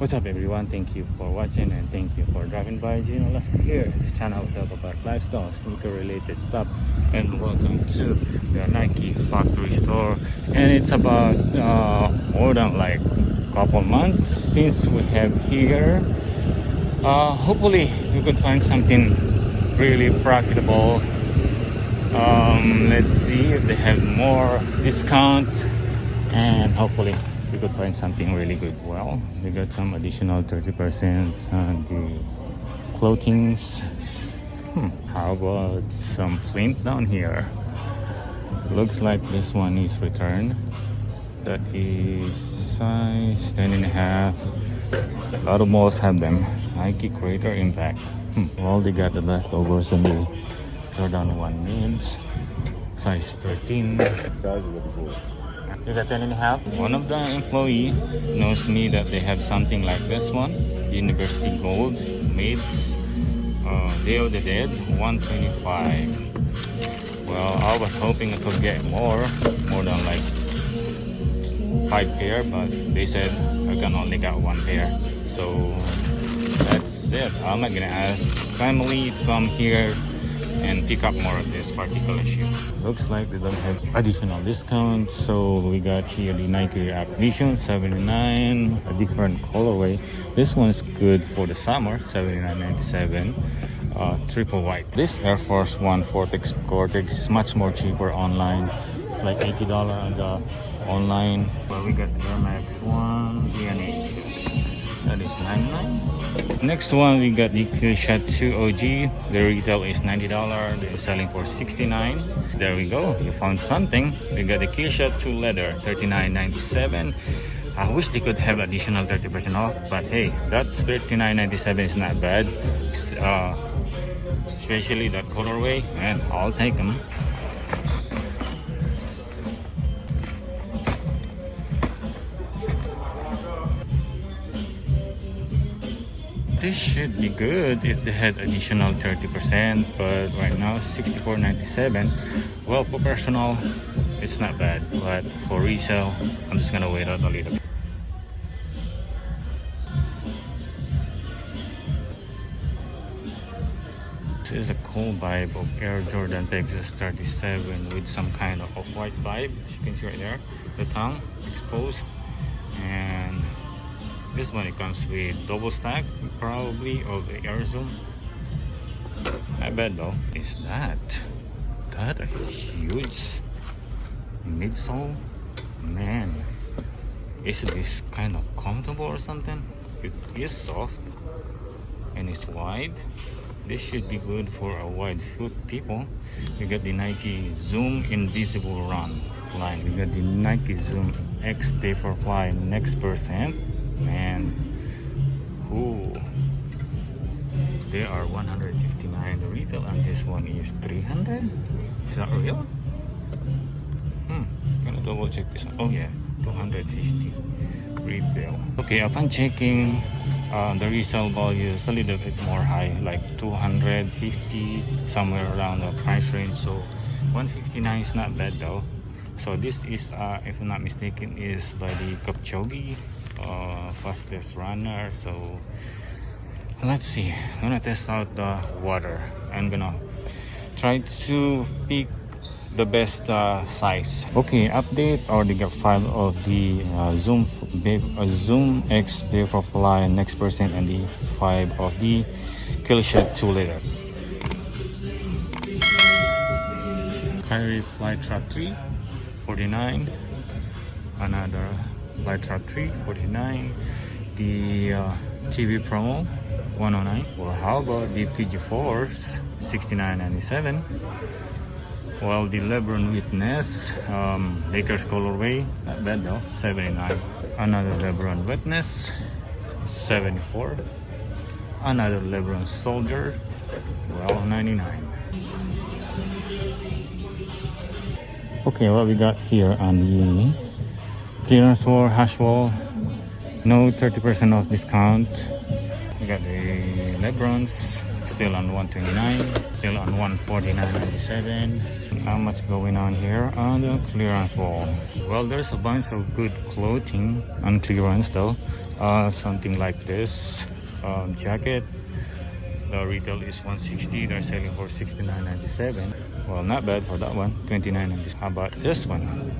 What's up everyone, thank you for watching and thank you for dropping by Nolasco here. This channel will talk about lifestyle, sneaker related stuff, and welcome to the Nike factory store. And it's about more than like couple months since we have here. Hopefully we could find something really profitable. Let's see if they have more discount, and hopefully we could find something really good. Well, we got some additional 30% on the clothings. How about some flint down here? Looks like this one is returned. That is size 10.5. A lot of malls have them. Nike Creator Impact. Well, they got the leftovers on the Jordan 1 mids, size 13. You got 10.5. One of the employee knows me that they have something like this one, University Gold mids, Day of the Dead 125. Well, I was hoping I could get more than like 5 pair, but they said I can only get 1 pair. So that's it. I'm not gonna ask family to come here and pick up more of this particular shoe. Looks like they don't have additional discounts, so we got here the Nike React Vision 79, a different colorway. This one's good for the summer, 79.97, triple white. This Air Force One Cortex is much more cheaper online. It's like $80 on the online. Well, we got the Air Max 1 DNA. That is $99. Next one, we got the Killshot 2 OG. The retail is $90. They're selling for $69. There we go. You found something. We got the Killshot 2 leather, $39.97. I wish they could have additional 30% off, but hey, that's $39.97 is not bad. Especially that colorway, and I'll take them. This should be good if they had additional 30%, but right now $64.97. Well, for personal it's not bad, but for resale I'm just gonna wait out a little bit. This is a cool vibe of Air Jordan Pegasus 37 with some kind of off-white vibe, as you can see right there. The tongue exposed, and this one, it comes with double stack probably of the Air Zoom. Not bad though. Is that a huge midsole? Man, is this kind of comfortable or something? It is soft and it's wide. This should be good for a wide foot people. You got the Nike Zoom Invisible Run line. We got the Nike Zoom X Vaporfly Next Percent. Man, ooh, they are $159 the retail, and this one is $300. Is that real? Gonna double check this one. Oh yeah, $250 retail. Okay, upon checking, the resale value is a little bit more high, like $250, somewhere around the price range. So $159 is not bad though. So this is, if I'm not mistaken, is by the Kipchoge, fastest runner. So let's see, I'm gonna test out the water. I'm gonna try to pick the best size. Okay, update or the file of the Zoom X Vaporfly Next Percent and the 5 of the Killshot 2 liter. Kyrie Flytrap 3 $49. Another Flytrap 3 $49. The TV promo $109. Well, how about the PG4s $69.97? Well, the LeBron Witness Lakers colorway, not bad though, $79. Another LeBron Witness $74. Another LeBron Soldier, well, $99. Okay, what we got here on the clearance for hash wall, no 30% off discount. We got the LeBrons still on $129, still on $149.97. Not much going on here on the clearance wall. Well, there's a bunch of good clothing on clearance though. Something like this jacket. The retail is 160. They're selling for 69.97. Well, not bad for that one. 29.97. How about this one?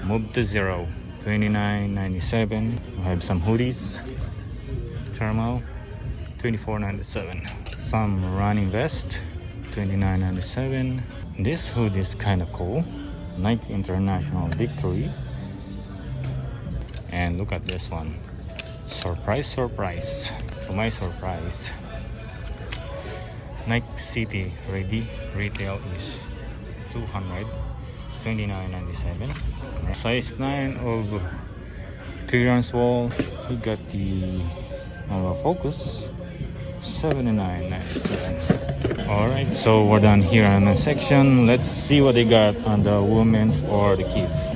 Move to Zero. 29.97. We have some hoodies. Thermal. 24.97. Some running vest. 29.97. This hood is kind of cool. Nike International Victory. And look at this one. Surprise, surprise. To my surprise, Nike City Ready retail is 229.97. Size 9 of clearance wall. We got the Focus 79.97. Alright, so we're done here on the section. Let's see what they got on the women's or the kids.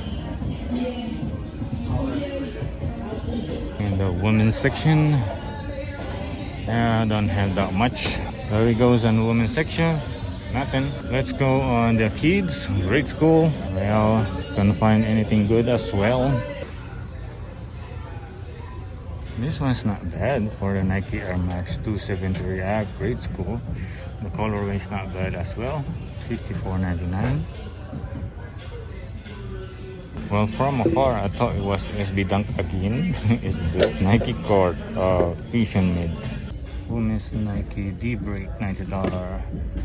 In the women's section, I don't have that much. There we goes on the women's section. Nothing. Let's go on the kids. Grade school. Well, can't find anything good as well. This one's not bad for the Nike Air Max 270 React grade school. The colorway is not bad as well. $54.99. Well, from afar, I thought it was SB Dunk again. It's this Nike Court Fusion Mid. Women's Nike D-Break $90,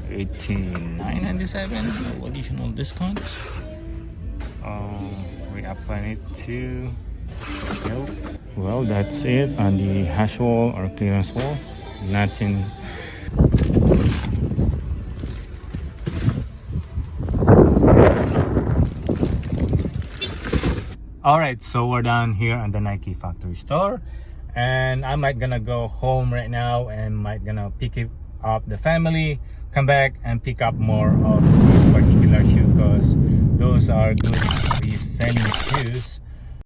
$89.97. No additional discounts. We apply it to. Nope. Well, that's it on the hash wall or clearance wall. Nothing. Alright, so we're down here on the Nike factory store, and I might gonna go home right now and might gonna pick up the family, come back and pick up more of this particular shoe because those are good selling shoes.